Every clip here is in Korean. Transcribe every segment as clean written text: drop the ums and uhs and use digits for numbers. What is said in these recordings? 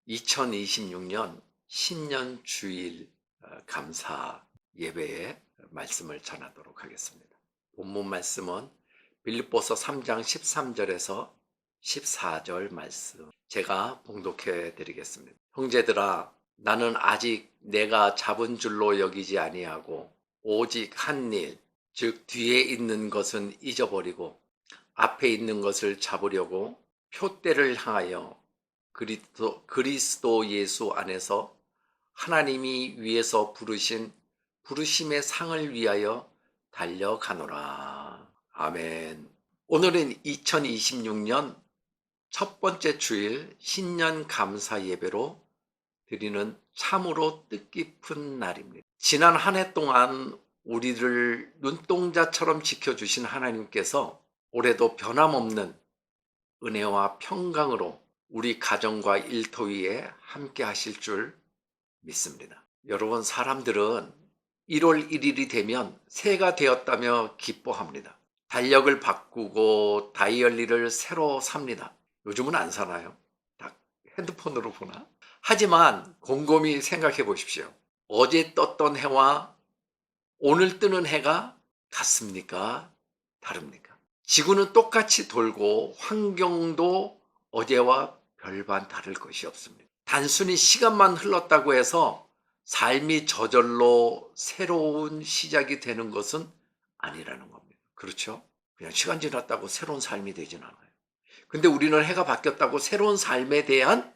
2026년 신년 주일 감사 예배의 말씀을 전하도록 하겠습니다. 본문 말씀은 빌립보서 3장 13절에서 14절 말씀 제가 봉독해 드리겠습니다. 형제들아, 나는 아직 내가 잡은 줄로 여기지 아니하고 오직 한 일, 즉 뒤에 있는 것은 잊어버리고 앞에 있는 것을 잡으려고 표대를 향하여 그리스도 예수 안에서 하나님이 위에서 부르신 부르심의 상을 위하여 달려가노라. 아멘. 오늘은 2026년 첫 번째 주일 신년 감사 예배로 드리는 참으로 뜻깊은 날입니다. 지난 한 해 동안 우리를 눈동자처럼 지켜주신 하나님께서 올해도 변함없는 은혜와 평강으로 우리 가정과 일터위에 함께 하실 줄 믿습니다. 여러분, 사람들은 1월 1일이 되면 새해가 되었다며 기뻐합니다. 달력을 바꾸고 다이어리를 새로 삽니다. 요즘은 안 사나요? 다 핸드폰으로 보나? 하지만 곰곰이 생각해 보십시오. 어제 떴던 해와 오늘 뜨는 해가 같습니까? 다릅니까? 지구는 똑같이 돌고 환경도 어제와 별반 다를 것이 없습니다. 단순히 시간만 흘렀다고 해서 삶이 저절로 새로운 시작이 되는 것은 아니라는 겁니다. 그렇죠? 그냥 시간 지났다고 새로운 삶이 되진 않아요. 근데 우리는 해가 바뀌었다고 새로운 삶에 대한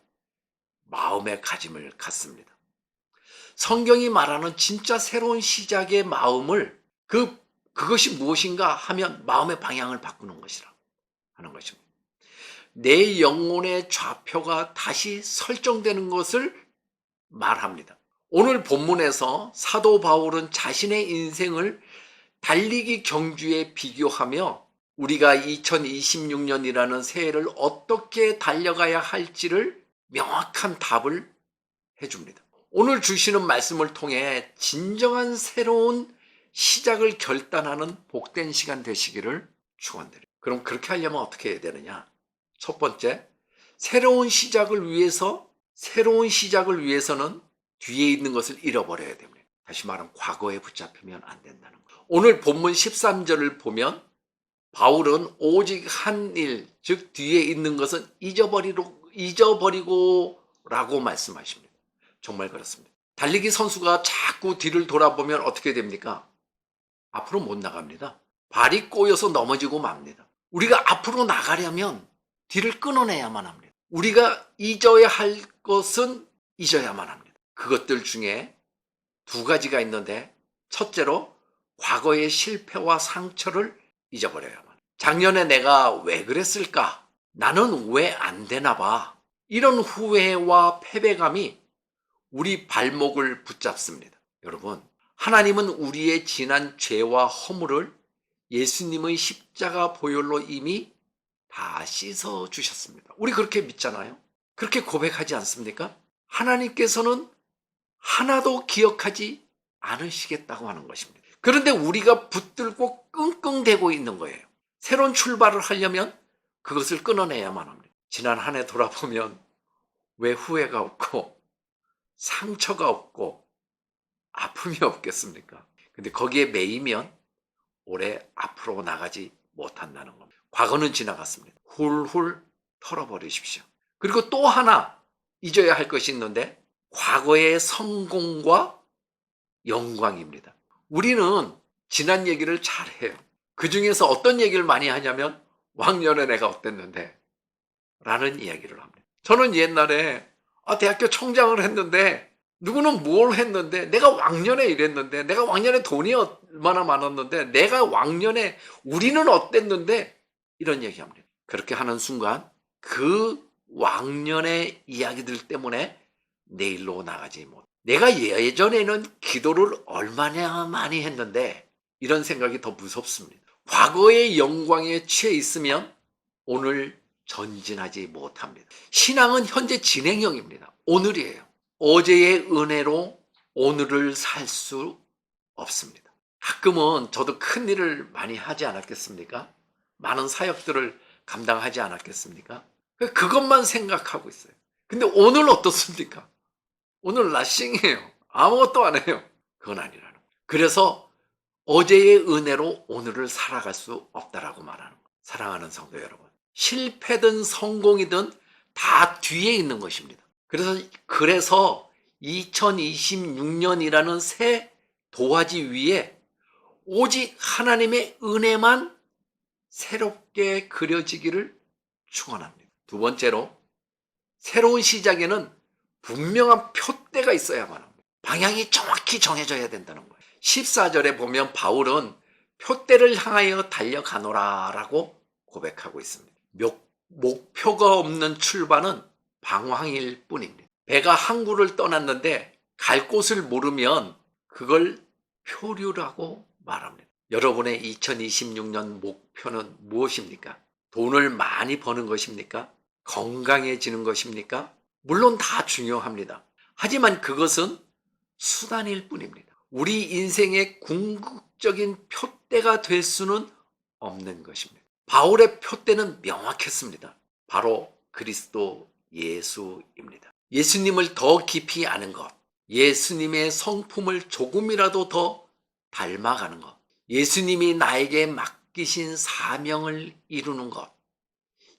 마음의 가짐을 갖습니다. 성경이 말하는 진짜 새로운 시작의 마음을 그것이 무엇인가 하면 마음의 방향을 바꾸는 것이라 하는 것입니다. 내 영혼의 좌표가 다시 설정되는 것을 말합니다. 오늘 본문에서 사도 바울은 자신의 인생을 달리기 경주에 비교하며 우리가 2026년이라는 새해를 어떻게 달려가야 할지를 명확한 답을 해줍니다. 오늘 주시는 말씀을 통해 진정한 새로운 시작을 결단하는 복된 시간 되시기를 축원드립니다. 그럼 그렇게 하려면 어떻게 해야 되느냐? 첫 번째, 새로운 시작을 위해서는 뒤에 있는 것을 잃어버려야 됩니다. 다시 말하면 과거에 붙잡히면 안 된다는 거예요. 오늘 본문 13절을 보면 바울은 오직 한 일, 즉 뒤에 있는 것은 잊어버리고라고 말씀하십니다. 정말 그렇습니다. 달리기 선수가 자꾸 뒤를 돌아보면 어떻게 됩니까? 앞으로 못 나갑니다. 발이 꼬여서 넘어지고 맙니다. 우리가 앞으로 나가려면 뒤를 끊어내야만 합니다. 우리가 잊어야 할 것은 잊어야만 합니다. 그것들 중에 두 가지가 있는데, 첫째로 과거의 실패와 상처를 잊어버려야만 합니다. 작년에 내가 왜 그랬을까? 나는 왜 안 되나 봐. 이런 후회와 패배감이 우리 발목을 붙잡습니다. 여러분, 하나님은 우리의 지난 죄와 허물을 예수님의 십자가 보혈로 이미 다 씻어 주셨습니다. 우리 그렇게 믿잖아요. 그렇게 고백하지 않습니까? 하나님께서는 하나도 기억하지 않으시겠다고 하는 것입니다. 그런데 우리가 붙들고 끙끙대고 있는 거예요. 새로운 출발을 하려면 그것을 끊어내야만 합니다. 지난 한 해 돌아보면 왜 후회가 없고 상처가 없고 아픔이 없겠습니까? 근데 거기에 매이면 올해 앞으로 나가지 못한다는 겁니다. 과거는 지나갔습니다. 훌훌 털어버리십시오. 그리고 또 하나 잊어야 할 것이 있는데, 과거의 성공과 영광입니다. 우리는 지난 얘기를 잘해요. 그 중에서 어떤 얘기를 많이 하냐면 왕년에 내가 어땠는데 라는 이야기를 합니다. 저는 옛날에 대학교 총장을 했는데, 누구는 뭘 했는데, 내가 왕년에 이랬는데, 내가 왕년에 돈이 얼마나 많았는데, 내가 왕년에 우리는 어땠는데, 이런 얘기합니다. 그렇게 하는 순간 그 왕년의 이야기들 때문에 내일로 나가지 못. 내가 예전에는 기도를 얼마나 많이 했는데, 이런 생각이 더 무섭습니다. 과거의 영광에 취해 있으면 오늘 전진하지 못합니다. 신앙은 현재 진행형입니다. 오늘이에요. 어제의 은혜로 오늘을 살 수 없습니다. 가끔은 저도 큰 일을 많이 하지 않았겠습니까? 많은 사역들을 감당하지 않았겠습니까? 그것만 생각하고 있어요. 근데 오늘 어떻습니까? 오늘 나싱이에요. 아무것도 안 해요. 그건 아니라는 거예요. 그래서 어제의 은혜로 오늘을 살아갈 수 없다라고 말하는 거예요. 사랑하는 성도 여러분, 실패든 성공이든 다 뒤에 있는 것입니다. 그래서 2026년이라는 새 도화지 위에 오직 하나님의 은혜만 새롭게 그려지기를 축원합니다. 두 번째로, 새로운 시작에는 분명한 표대가 있어야만 합니다. 방향이 정확히 정해져야 된다는 거예요. 14절에 보면 바울은 표대를 향하여 달려가노라 라고 고백하고 있습니다. 목표가 없는 출발은 방황일 뿐입니다. 배가 항구를 떠났는데 갈 곳을 모르면 그걸 표류라고 말합니다. 여러분의 2026년 목표는 무엇입니까? 돈을 많이 버는 것입니까? 건강해지는 것입니까? 물론 다 중요합니다. 하지만 그것은 수단일 뿐입니다. 우리 인생의 궁극적인 표대가 될 수는 없는 것입니다. 바울의 표대는 명확했습니다. 바로 그리스도 예수입니다. 예수님을 더 깊이 아는 것, 예수님의 성품을 조금이라도 더 닮아가는 것, 예수님이 나에게 맡기신 사명을 이루는 것,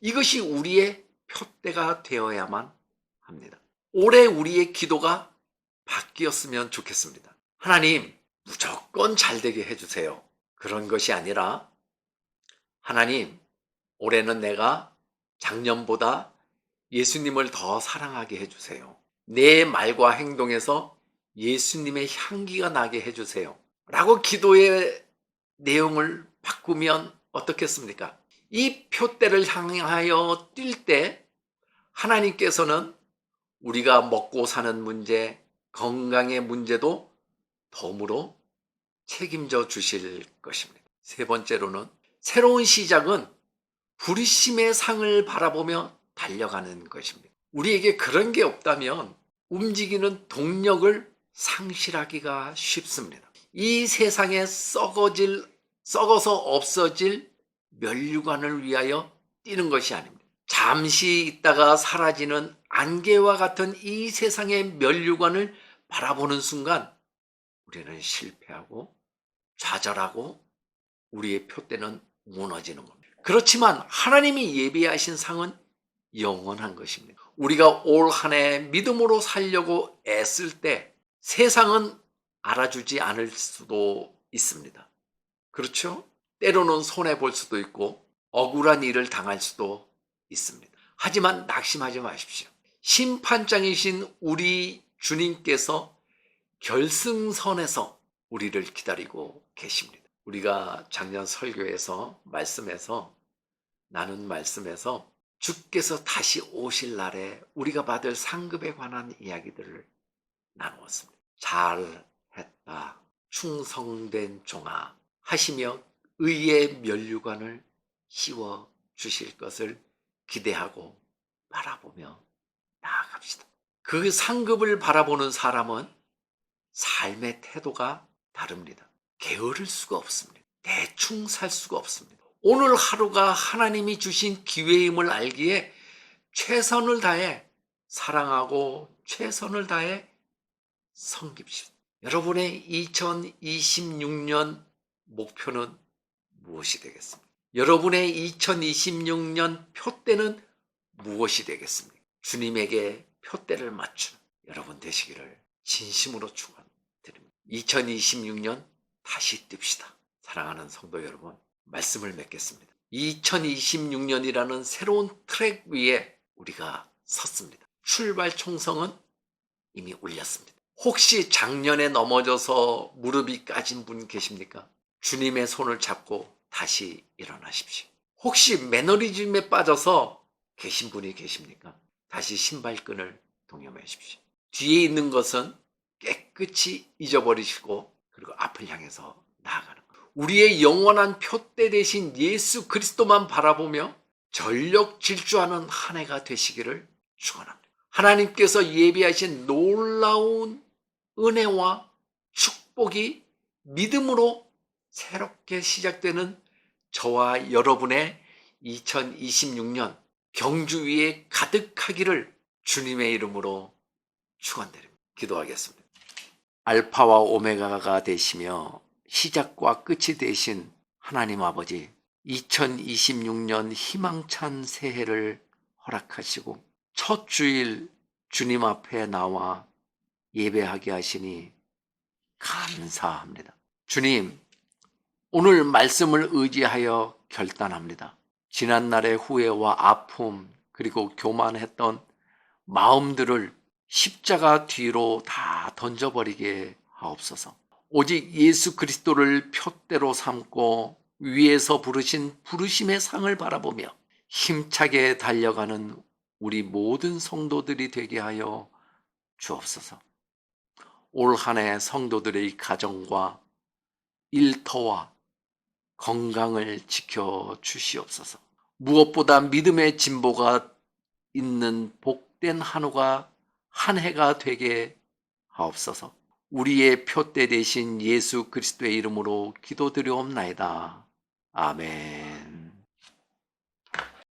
이것이 우리의 표대가 되어야만 합니다. 올해 우리의 기도가 바뀌었으면 좋겠습니다. 하나님, 무조건 잘 되게 해주세요. 그런 것이 아니라, 하나님, 올해는 내가 작년보다 예수님을 더 사랑하게 해주세요. 내 말과 행동에서 예수님의 향기가 나게 해주세요. 라고 기도의 내용을 바꾸면 어떻겠습니까? 이 표대를 향하여 뛸 때 하나님께서는 우리가 먹고 사는 문제, 건강의 문제도 덤으로 책임져 주실 것입니다. 세 번째로는, 새로운 시작은 부르심의 상을 바라보며 달려가는 것입니다. 우리에게 그런 게 없다면 움직이는 동력을 상실하기가 쉽습니다. 이 세상에 썩어서 없어질 면류관을 위하여 뛰는 것이 아닙니다. 잠시 있다가 사라지는 안개와 같은 이 세상의 면류관을 바라보는 순간 우리는 실패하고 좌절하고 우리의 표대는 무너지는 겁니다. 그렇지만 하나님이 예비하신 상은 영원한 것입니다. 우리가 올 한 해 믿음으로 살려고 애쓸 때 세상은 알아주지 않을 수도 있습니다. 그렇죠? 때로는 손해볼 수도 있고 억울한 일을 당할 수도 있습니다. 하지만 낙심하지 마십시오. 심판장이신 우리 주님께서 결승선에서 우리를 기다리고 계십니다. 우리가 작년 설교에서 나눈 말씀에서 주께서 다시 오실 날에 우리가 받을 상급에 관한 이야기들을 나누었습니다. 잘했다, 충성된 종아 하시며 의의 면류관을 씌워 주실 것을 기대하고 바라보며 나아갑시다. 그 상급을 바라보는 사람은 삶의 태도가 다릅니다. 게으를 수가 없습니다. 대충 살 수가 없습니다. 오늘 하루가 하나님이 주신 기회임을 알기에 최선을 다해 사랑하고 최선을 다해 섬깁시다. 여러분의 2026년 목표는 무엇이 되겠습니까? 여러분의 2026년 표대는 무엇이 되겠습니까? 주님에게 표대를 맞추는 여러분 되시기를 진심으로 축원드립니다. 2026년 다시 뜁시다. 사랑하는 성도 여러분, 말씀을 맺겠습니다. 2026년이라는 새로운 트랙 위에 우리가 섰습니다. 출발 총성은 이미 울렸습니다. 혹시 작년에 넘어져서 무릎이 까진 분 계십니까? 주님의 손을 잡고 다시 일어나십시오. 혹시 매너리즘에 빠져서 계신 분이 계십니까? 다시 신발끈을 동여매십시오. 뒤에 있는 것은 깨끗이 잊어버리시고 그리고 앞을 향해서 나아가는 거예요. 우리의 영원한 표대 대신 예수 그리스도만 바라보며 전력 질주하는 한 해가 되시기를 축원합니다. 하나님께서 예비하신 놀라운 은혜와 축복이 믿음으로 새롭게 시작되는 저와 여러분의 2026년 경주 위에 가득하기를 주님의 이름으로 축원드립니다. 기도하겠습니다. 알파와 오메가가 되시며 시작과 끝이 되신 하나님 아버지, 2026년 희망찬 새해를 허락하시고 첫 주일 주님 앞에 나와 예배하게 하시니 감사합니다. 주님, 오늘 말씀을 의지하여 결단합니다. 지난날의 후회와 아픔 그리고 교만했던 마음들을 십자가 뒤로 다 던져버리게 하옵소서. 오직 예수 그리스도를 표대로 삼고 위에서 부르신 부르심의 상을 바라보며 힘차게 달려가는 우리 모든 성도들이 되게 하여 주옵소서. 올 한 해 성도들의 가정과 일터와 건강을 지켜 주시옵소서. 무엇보다 믿음의 진보가 있는 복된 한 해가 되게 하옵소서. 우리의 표대 되신 예수 그리스도의 이름으로 기도드리옵나이다. 아멘.